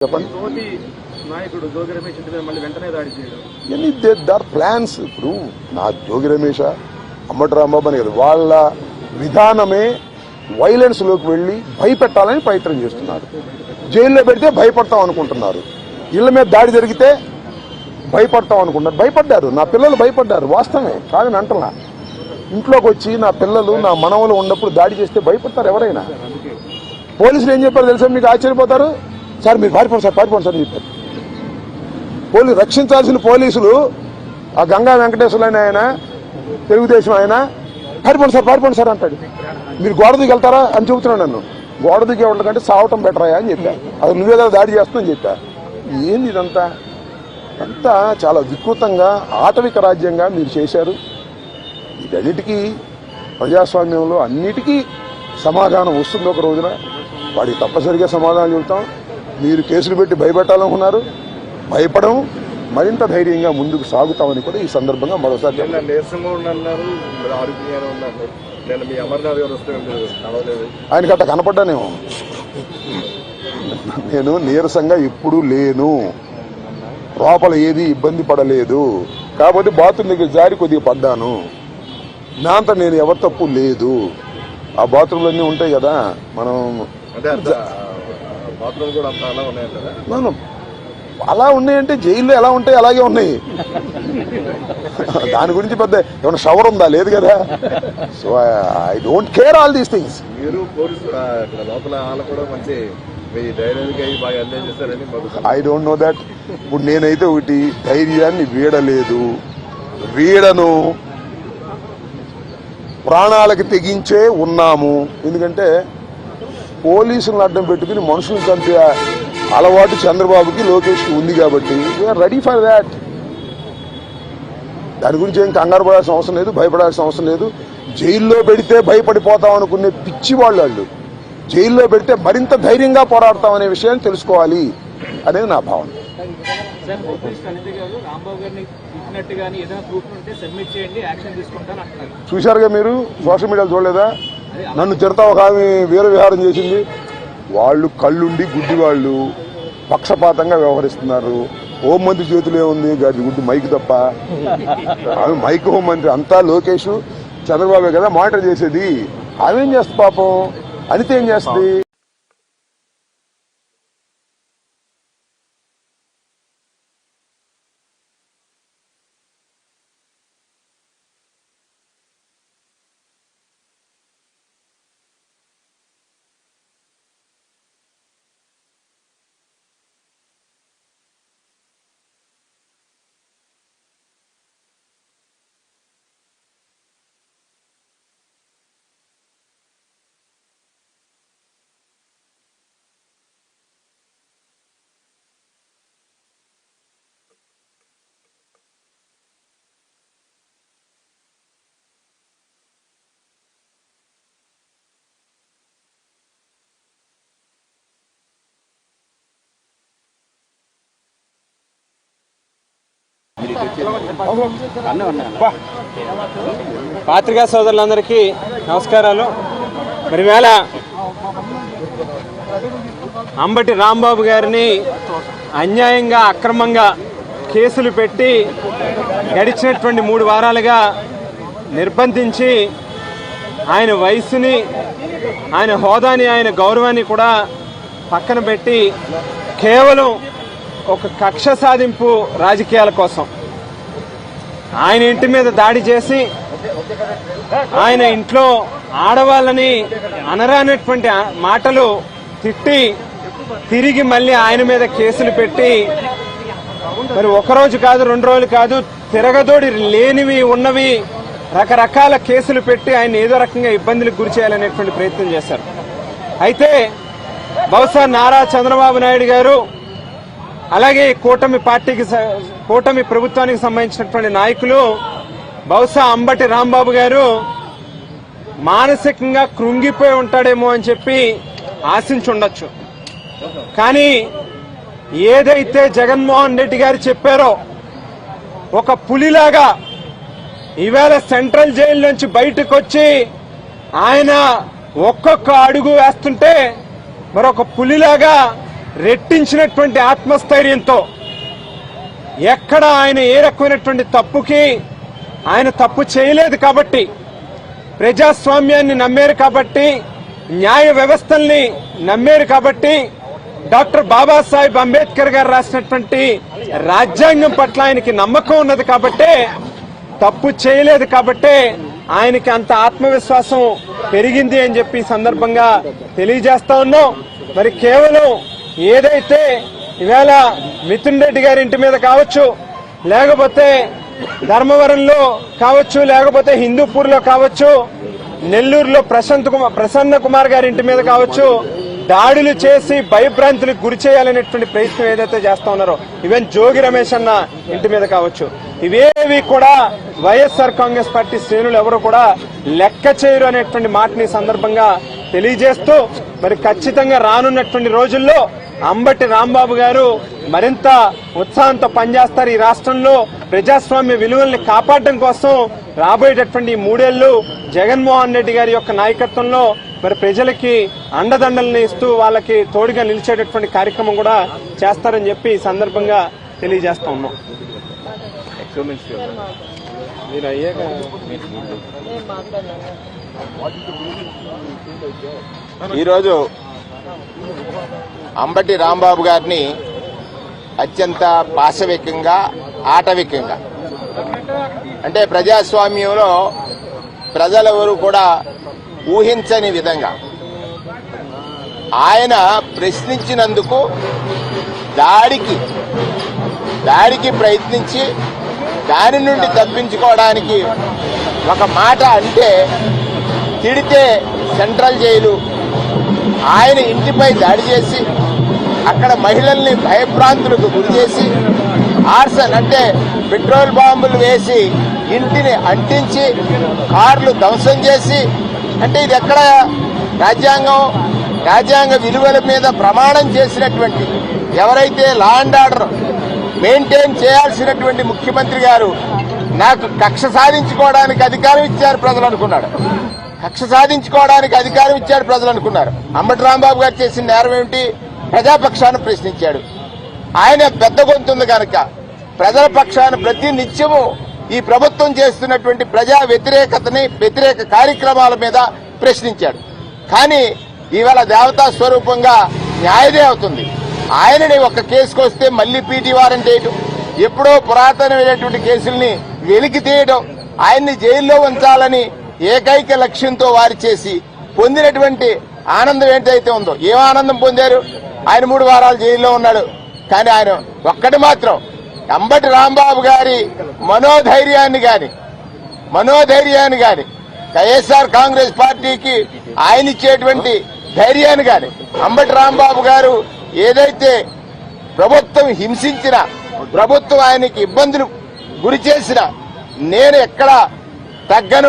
చెప్పండి. నాయకుడు జోగి రమేష్ ఇంటి మీద మళ్ళీ వెంటనే దాడి చేయడం, ఎన్ని దర్ ప్లాన్స్. ఇప్పుడు నా జోగి రమేష్ అమ్మటి రాంబాబు అని కదా, వాళ్ళ విధానమే వైలెన్స్ లోకి వెళ్లి భయపెట్టాలని ప్రయత్నం చేస్తున్నారు. జైల్లో పెడితే భయపడతాం అనుకుంటున్నారు, ఇళ్ల మీద దాడి జరిగితే భయపడతాం అనుకుంటున్నారు. భయపడ్డారు, నా పిల్లలు భయపడ్డారు, వాస్తవమే కాదని అంటలా. ఇంట్లోకి వచ్చి నా పిల్లలు నా మనవలు ఉన్నప్పుడు దాడి చేస్తే భయపడతారు ఎవరైనా. పోలీసులు ఏం చెప్పారు తెలుసా, మీకు ఆశ్చర్యపోతారు. సార్ మీరు పారిపోండి సార్, పారిపోండి సార్ అని చెప్పారు. రక్షించాల్సిన పోలీసులు ఆ గంగా వెంకటేశ్వర ఆయన తెలుగుదేశం ఆయన పారిపోండి సార్ అంటాడు. మీరు గోడ దిగి వెళ్తారా అని చెబుతున్నాడు నన్ను. గోడ దిగి వెళ్ళకంటే సావటం బెటరా అని చెప్పా. అది నువ్వే కదా దాడి చేస్తున్నావు చెప్పా. ఏంది ఇదంతా? అంతా చాలా వికృతంగా ఆటవిక రాజ్యంగా మీరు చేశారు. వీటన్నిటికీ ప్రజాస్వామ్యంలో అన్నిటికీ సమాధానం వస్తుంది ఒక రోజున. వాడికి తప్పనిసరిగా సమాధానం చెబుతాం. మీరు కేసులు పెట్టి భయపెట్టాలనుకున్నారు, భయపడం మరింత ధైర్యంగా ముందుకు సాగుతామని కూడా ఈ సందర్భంగా మరోసారి ఆయనకి అట్ట కనపడ్డానేమో. నేను నీరసంగా ఎప్పుడూ లేను, లోపల ఏది ఇబ్బంది పడలేదు. కాబట్టి బాత్రూమ్ దగ్గర జారి కొద్దిగా పడ్డాను. నాంత నేను ఎవరి తప్పు లేదు. ఆ బాత్రూంలు అన్నీ ఉంటాయి కదా, మనం అలా ఉన్నాయంటే జైల్లో ఎలా ఉంటాయి అలాగే ఉన్నాయి. దాని గురించి పెద్ద ఏమైనా షవర్ ఉందా? లేదు కదా. So I don't care all these things. I don't know that. ఇప్పుడు నేనైతే ఒకటి, ధైర్యాన్ని వీడలేదు, వీడను, ప్రాణాలకి తెగించే ఉన్నాము. ఎందుకంటే పోలీసులను అడ్డం పెట్టుకుని మనుషులను చంపే అలవాటు చంద్రబాబుకి లోకేష్కి ఉంది కాబట్టి వీఆర్ రెడీ ఫర్ దాట్. దాని గురించి ఏం కంగారు పడాల్సిన అవసరం లేదు, భయపడాల్సిన అవసరం లేదు. జైల్లో పెడితే భయపడిపోతాం అనుకునే పిచ్చి వాళ్ళు జైల్లో పెడితే మరింత ధైర్యంగా పోరాడతామనే విషయాన్ని తెలుసుకోవాలి అనేది నా భావన. చూశారుగా మీరు, సోషల్ మీడియాలో చూడలేదా? నన్ను తిడతా ఒక ఆమె వీర విహారం చేసింది. వాళ్ళు కళ్ళుండి గుడ్డి వాళ్ళు పక్షపాతంగా వ్యవహరిస్తున్నారు. హోంమంత్రి చేతిలో ఉంది గారి గుడ్డి మైక్ తప్ప. ఆమె మైక్ హోంమంత్రి, అంతా లోకేష్ చంద్రబాబే కదా మానిటర్ చేసేది. ఆమెం చేస్తుంది పాపం, అనిత ఏం చేస్తుంది? పాత్రికా సోదరులందరికీ నమస్కారాలు. మరి వేళ అంబటి రాంబాబు గారిని అన్యాయంగా అక్రమంగా కేసులు పెట్టి గడిచినటువంటి 3 వారాలుగా నిర్బంధించి ఆయన వయసుని, ఆయన హోదాని, ఆయన గౌరవాన్ని కూడా పక్కన పెట్టి కేవలం ఒక కక్ష సాధింపు రాజకీయాల కోసం ఆయన ఇంటి మీద దాడి చేసి ఆయన ఇంట్లో ఆడవాళ్ళని అనరానటువంటి మాటలు తిట్టి తిరిగి మళ్ళీ ఆయన మీద కేసులు పెట్టి మరి ఒకరోజు కాదు, 2 రోజులు కాదు, తిరగదోడి లేనివి ఉన్నవి రకరకాల కేసులు పెట్టి ఆయన ఏదో రకంగా ఇబ్బందులకు గురి చేయాలనేటువంటి ప్రయత్నం చేశారు. అయితే బహుశా నారా చంద్రబాబు నాయుడు గారు, అలాగే కూటమి ప్రభుత్వానికి సంబంధించినటువంటి నాయకులు, బహుశా అంబటి రాంబాబు గారు మానసికంగా కృంగిపోయి ఉంటాడేమో అని చెప్పి ఆశించుండొచ్చు. కానీ ఏదైతే జగన్మోహన్ రెడ్డి గారు చెప్పారో, ఒక పులిలాగా ఈవేళ సెంట్రల్ జైలు నుంచి బయటకు వచ్చి ఆయన ఒక్కొక్క అడుగు వేస్తుంటే మరొక పులిలాగా రెట్టించినటువంటి ఆత్మస్థైర్యంతో ఎక్కడ ఆయన ఏ రకమైనటువంటి తప్పుకి ఆయన తప్పు చేయలేదు కాబట్టి, ప్రజాస్వామ్యాన్ని నమ్మారు కాబట్టి, న్యాయ వ్యవస్థల్ని నమ్మారు కాబట్టి, డాక్టర్ బాబాసాహెబ్ అంబేద్కర్ గారు రాసినటువంటి రాజ్యాంగం పట్ల ఆయనకి నమ్మకం ఉన్నది కాబట్టే, తప్పు చేయలేదు కాబట్టే ఆయనకి అంత ఆత్మవిశ్వాసం పెరిగింది అని చెప్పి ఈ సందర్భంగా తెలియజేస్తా ఉన్నాం. మరి కేవలం ఏదైతే ఇవాళ మిథున్ రెడ్డి గారి ఇంటి మీద కావచ్చు, లేకపోతే ధర్మవరంలో కావచ్చు, లేకపోతే హిందూపూర్లో కావచ్చు, నెల్లూరులో ప్రసన్న కుమార్ గారి ఇంటి మీద కావచ్చు, దాడులు చేసి భయభ్రాంతులకు గురి చేయాలనేటువంటి ప్రయత్నం ఏదైతే చేస్తా ఉన్నారో, ఈవెన్ జోగి రమేష్ అన్న ఇంటి మీద కావచ్చు, ఇవేవి కూడా వైఎస్ఆర్ కాంగ్రెస్ పార్టీ శ్రేణులు ఎవరు కూడా లెక్క చేయరు అనేటువంటి మాటని సందర్భంగా తెలియజేస్తూ, మరి ఖచ్చితంగా రానున్నటువంటి రోజుల్లో అంబటి రాంబాబు గారు మరింత ఉత్సాహంతో పనిచేస్తారు. ఈ రాష్ట్రంలో ప్రజాస్వామ్య విలువల్ని కాపాడడం కోసం రాబోయేటటువంటి 3 ఏళ్లు జగన్మోహన్ రెడ్డి గారి యొక్క నాయకత్వంలో మరి ప్రజలకి అండదండల్ని ఇస్తూ వాళ్ళకి తోడుగా నిలిచేటటువంటి కార్యక్రమం కూడా చేస్తారని చెప్పి ఈ సందర్భంగా తెలియజేస్తా ఉన్నాం. మీరు అయ్యాక ఈరోజు అంబటి రాంబాబు గారిని అత్యంత పాశవికంగా, ఆటవికంగా, అంటే ప్రజాస్వామ్యంలో ప్రజలెవరూ కూడా ఊహించని విధంగా ఆయన ప్రశ్నించినందుకు దాడికి ప్రయత్నించి దాని నుండి తప్పించుకోవడానికి ఒక మాట అంటే తిడితే సెంట్రల్ జైలు, ఆయన ఇంటిపై దాడి చేసి అక్కడ మహిళల్ని భయభ్రాంతులకు గురి చేసి ఆర్సన్ అంటే పెట్రోల్ బాంబులు వేసి ఇంటిని అంటించి కార్లు ధ్వంసం చేసి, అంటే ఇది ఎక్కడ రాజ్యాంగ విలువల మీద ప్రమాణం చేసినటువంటి, ఎవరైతే లా అండ్ ఆర్డర్ మెయింటైన్ చేయాల్సినటువంటి ముఖ్యమంత్రి గారు నాకు కక్ష సాధించుకోవడానికి అధికారం ఇచ్చారు ప్రజలు అనుకున్నాడు. అంబటి రాంబాబు గారు చేసిన నేరం ఏమిటి? ప్రజాపక్షాన్ని ప్రశ్నించాడు. ఆయన పెద్ద గొంతుంది కనుక ప్రజల పక్షాన ప్రతి నిత్యము ఈ ప్రభుత్వం చేస్తున్నటువంటి ప్రజా వ్యతిరేక కార్యక్రమాల మీద ప్రశ్నించాడు. కానీ ఇవాళ దేవతా స్వరూపంగా న్యాయదేవతుంది ఆయనని ఒక కేసుకు వస్తే మళ్లీ పీటీ వారెంట్ వేయడం, ఎప్పుడో పురాతనమైనటువంటి కేసుల్ని వెలికి తీయడం, ఆయన్ని జైల్లో ఉంచాలని ఏకైక లక్ష్యంతో వారు చేసి పొందినటువంటి ఆనందం ఏంటైతే ఉందో, ఏం ఆనందం పొందారు? ఆయన 3 వారాలు జైల్లో ఉన్నాడు. కానీ ఆయన ఒక్కటి మాత్రం అంబటి రాంబాబు గారి మనోధైర్యాన్ని గాని వైఎస్ఆర్ కాంగ్రెస్ పార్టీకి ఆయన ఇచ్చేటువంటి ధైర్యాన్ని గాని, అంబటి రాంబాబు గారు ఏదైతే ప్రభుత్వం హింసించిన, ప్రభుత్వం ఆయనకి ఇబ్బందులు గురి చేసిన, నేను ఎక్కడ తగ్గను,